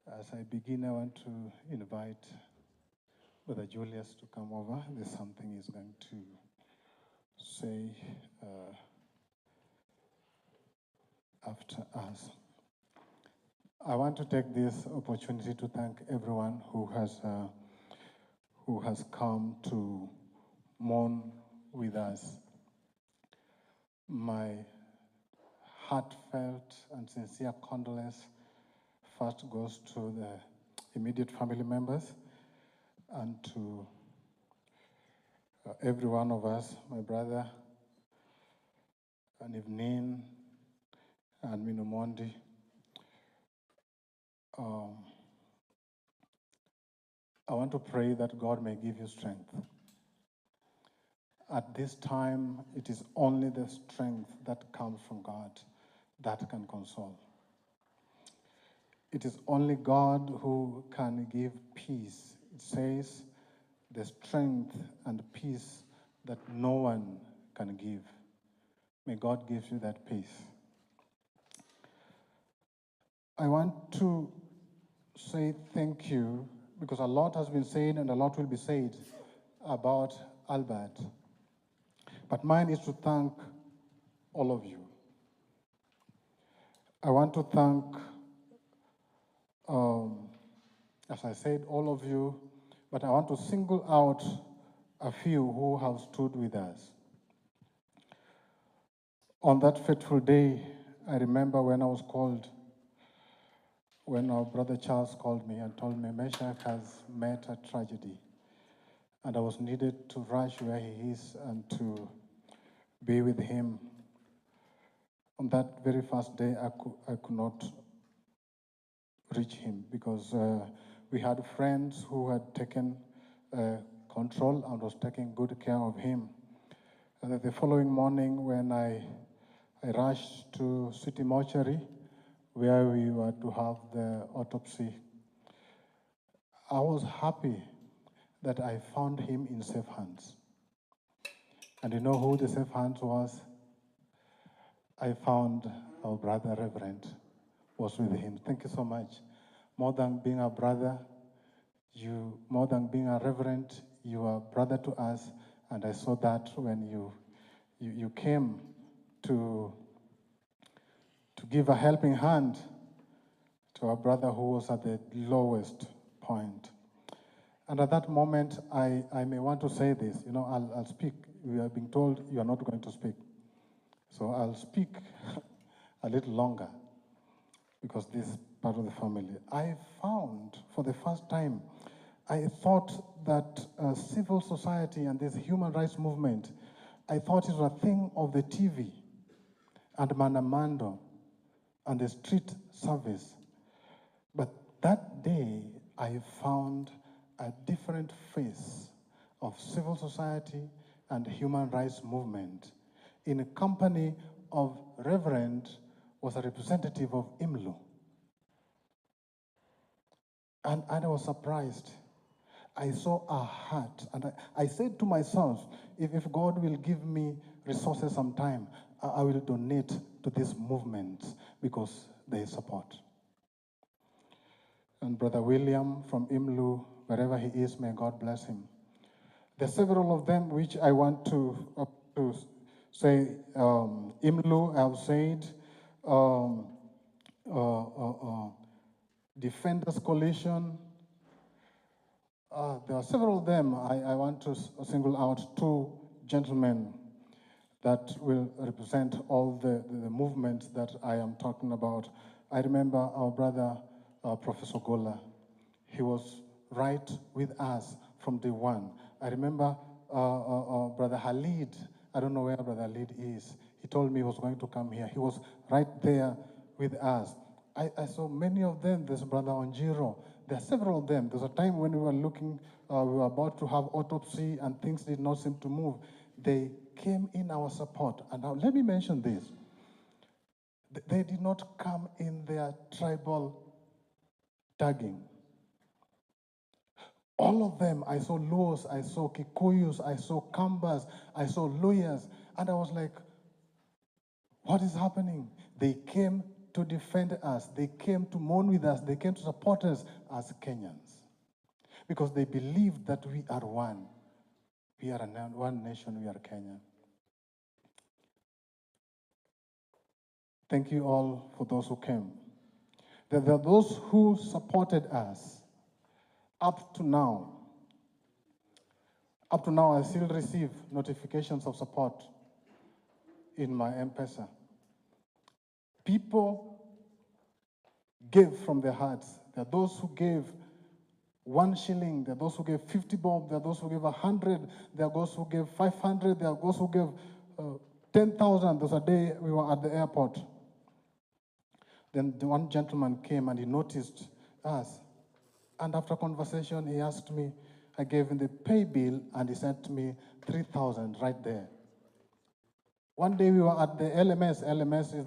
As I begin, I want to invite Brother Julius to come over. There's something he's going to say after us. I want to take this opportunity to thank everyone who has come to mourn with us. My heartfelt and sincere condolence first goes to the immediate family members and to every one of us, my brother, and Evening, and Minomondi. I want to pray that God may give you strength. At this time, it is only the strength that comes from God that can console. It is only God who can give peace. It says the strength and peace that no one can give. May God give you that peace. I want to say thank you because a lot has been said and a lot will be said about Albert. But mine is to thank all of you. I want to thank, as I said, all of you, but I want to single out a few who have stood with us. On that fateful day, I remember when I was called, when our brother Charles called me and told me Meshach has met a tragedy, and I was needed to rush where he is and to be with him. On that very first day, I could not reach him because we had friends who had taken control and was taking good care of him. And the following morning, when I rushed to City Mortuary, where we were to have the autopsy, I was happy that I found him in safe hands. And you know who the safe hands was? I found our brother Reverend was with him. Thank you so much. More than being a brother, more than being a reverend, you are a brother to us. And I saw that when you came to give a helping hand to our brother who was at the lowest point. And at that moment, I may want to say this, you know, I'll speak. We are being told you are not going to speak. So I'll speak a little longer because this is part of the family. I found for the first time, I thought that civil society and this human rights movement, I thought it was a thing of the TV and Manamando and the street service. But that day, I found a different face of civil society and human rights movement in a company of Reverend was a representative of IMLU. And I was surprised. I saw a heart, and I said to myself, if God will give me resources sometime, I will donate to this movement because they support. And Brother William from IMLU, wherever he is, may God bless him. There are several of them which I want to say. IMLU, I've said, Defenders Coalition. There are several of them. I want to single out two gentlemen that will represent all the movements that I am talking about. I remember our brother, Professor Gola. He was right with us from day one. I remember Brother Halid. I don't know where Brother Halid is. He told me he was going to come here. He was right there with us. I saw many of them. There's Brother Onjiro. There are several of them. There's a time when we were looking, we were about to have autopsy and things did not seem to move. They came in our support. And now let me mention this. They did not come in their tribal tagging. All of them, I saw Luos, I saw Kikuyus, I saw Kambas, I saw Luyas, and I was like, what is happening? They came to defend us. They came to mourn with us. They came to support us as Kenyans because they believe that we are one. We are one nation. We are Kenya. Thank you all for those who came. There are those who supported us up to now. Up to now, I still receive notifications of support in my M-Pesa. People gave from their hearts. There are those who gave 1 shilling. There are those who gave 50 bob. There are those who gave 100. There are those who gave 500. There are those who gave 10,000. There was a day we were at the airport. Then the one gentleman came and he noticed us. And after conversation, he asked me, I gave him the pay bill and he sent me 3,000 right there. One day we were at the LMS. LMS is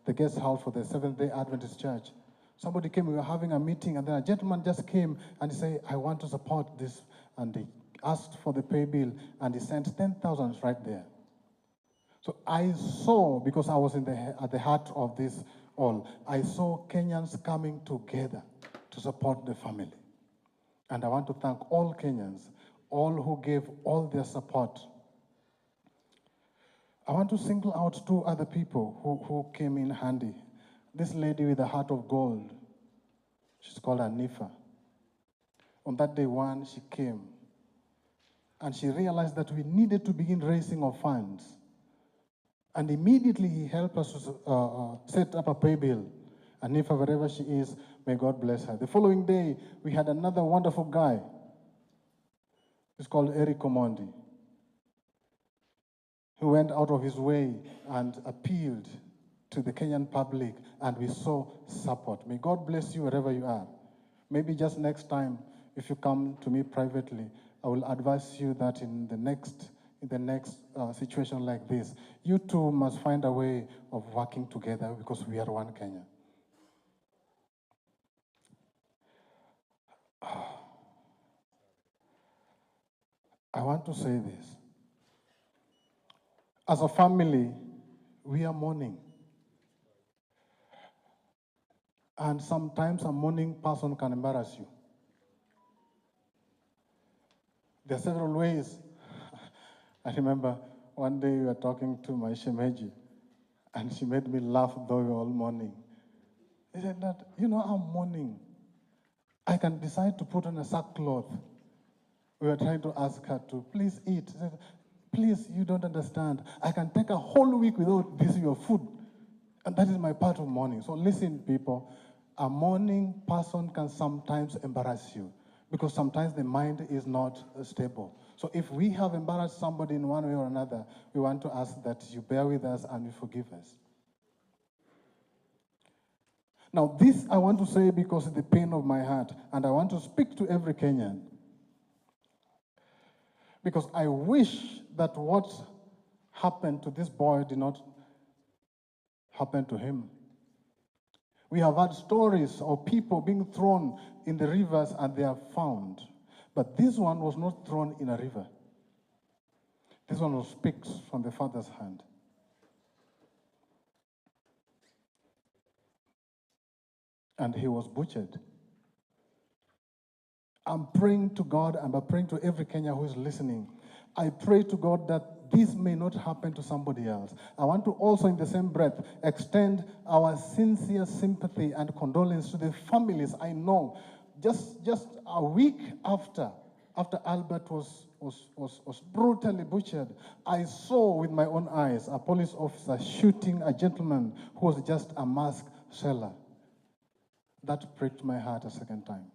the guest house for the Seventh-day Adventist Church. Somebody came, we were having a meeting, and then a gentleman just came and he said, I want to support this. And he asked for the pay bill and he sent 10,000 right there. So I saw, because I was at the heart of this all, I saw Kenyans coming together to support the family. And I want to thank all Kenyans, all who gave all their support. I want to single out 2 other people who came in handy. This lady with a heart of gold, she's called Anifa. On that day one, she came, and she realized that we needed to begin raising of funds. And immediately he helped us to set up a pay bill. Anifa, wherever she is, may God bless her. The following day, we had another wonderful guy. He's called Eric Omondi, who went out of his way and appealed to the Kenyan public, and we saw support. May God bless you wherever you are. Maybe just next time, if you come to me privately, I will advise you that in the next situation like this, you too must find a way of working together because we are one Kenya. I want to say this. As a family, we are mourning. And sometimes a mourning person can embarrass you. There are several ways. I remember one day we were talking to my shemeji, and she made me laugh though we were all mourning. She said that, you know, I'm mourning. I can decide to put on a sackcloth. We were trying to ask her to please eat. She said, please, you don't understand. I can take a whole week without this your food. And that is my part of mourning. So listen, people, a mourning person can sometimes embarrass you because sometimes the mind is not stable. So if we have embarrassed somebody in one way or another, we want to ask that you bear with us and you forgive us. Now, this I want to say because it's the pain of my heart, and I want to speak to every Kenyan. Because I wish that what happened to this boy did not happen to him. We have had stories of people being thrown in the rivers and they are found. But this one was not thrown in a river. This one was picked from the father's hand. And he was butchered. I'm praying to God, and I'm praying to every Kenyan who is listening. I pray to God that this may not happen to somebody else. I want to also, in the same breath, extend our sincere sympathy and condolence to the families. I know, just a week after Albert was brutally butchered, I saw with my own eyes a police officer shooting a gentleman who was just a mask seller. That pricked my heart a second time.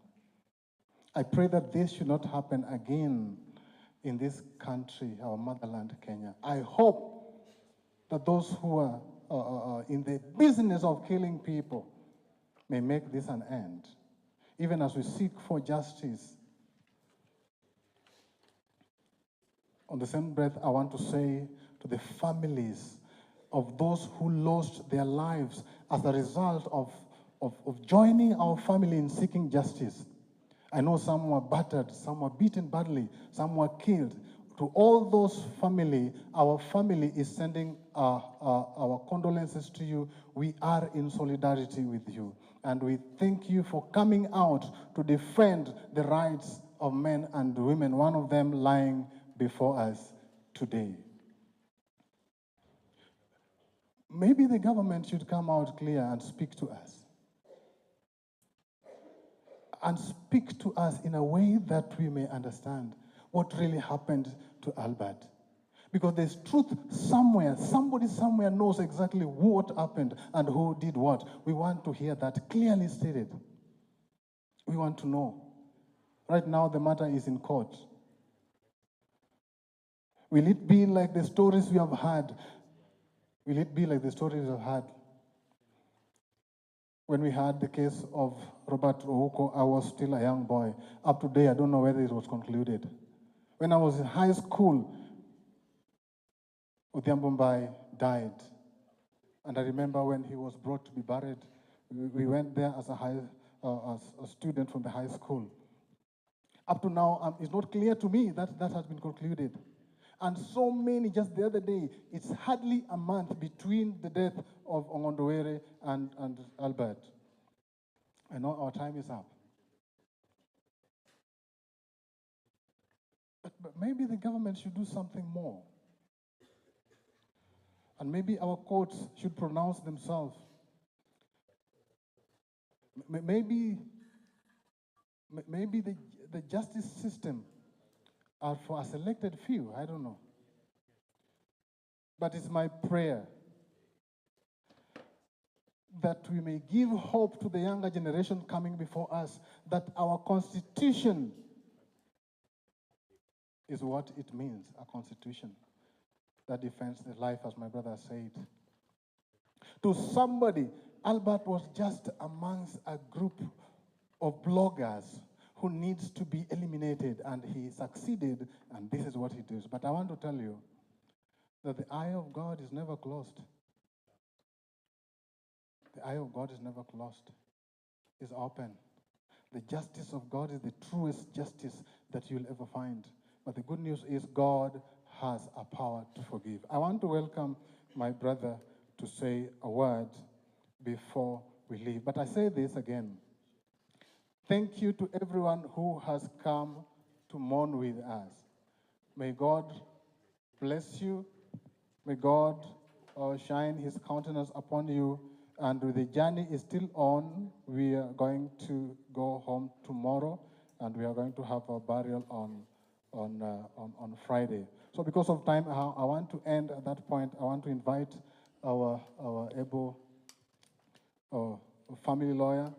I pray that this should not happen again in this country, our motherland, Kenya. I hope that those who are in the business of killing people may make this an end, even as we seek for justice. On the same breath, I want to say to the families of those who lost their lives as a result of joining our family in seeking justice. I know some were battered, some were beaten badly, some were killed. To all those family, our family is sending our condolences to you. We are in solidarity with you. And we thank you for coming out to defend the rights of men and women, one of them lying before us today. Maybe the government should come out clear and speak to us. And speak to us in a way that we may understand what really happened to Albert. Because there's truth somewhere. Somebody somewhere knows exactly what happened and who did what. We want to hear that clearly stated. We want to know. Right now, the matter is in court. Will it be like the stories we have had? Will it be like the stories we have had? When we had the case of Robert Ouko, I was still a young boy. Up to date, I don't know whether it was concluded. When I was in high school, Odhiambo Mbai died. And I remember when he was brought to be buried, we went there as a student from the high school. Up to now, it's not clear to me that that has been concluded. And so many, just the other day, it's hardly a month between the death of Ongondowere and Albert. I know our time is up. But maybe the government should do something more. And maybe our courts should pronounce themselves. Maybe the justice system are for a selected few, I don't know. But it's my prayer that we may give hope to the younger generation coming before us that our constitution is what it means, a constitution that defends the life, as my brother said. To somebody, Albert was just amongst a group of bloggers who needs to be eliminated, and he succeeded, and this is what he does. But I want to tell you that the eye of God is never closed. The eye of God is never closed. It's open. The justice of God is the truest justice that you'll ever find. But the good news is God has a power to forgive. I want to welcome my brother to say a word before we leave. But I say this again. Thank you to everyone who has come to mourn with us. May God bless you. May God shine his countenance upon you. And the journey is still on. We are going to go home tomorrow, and we are going to have a burial on Friday. So because of time, I want to end at that point. I want to invite our able family lawyer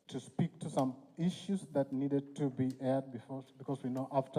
to speak to some issues that needed to be aired before, because we know after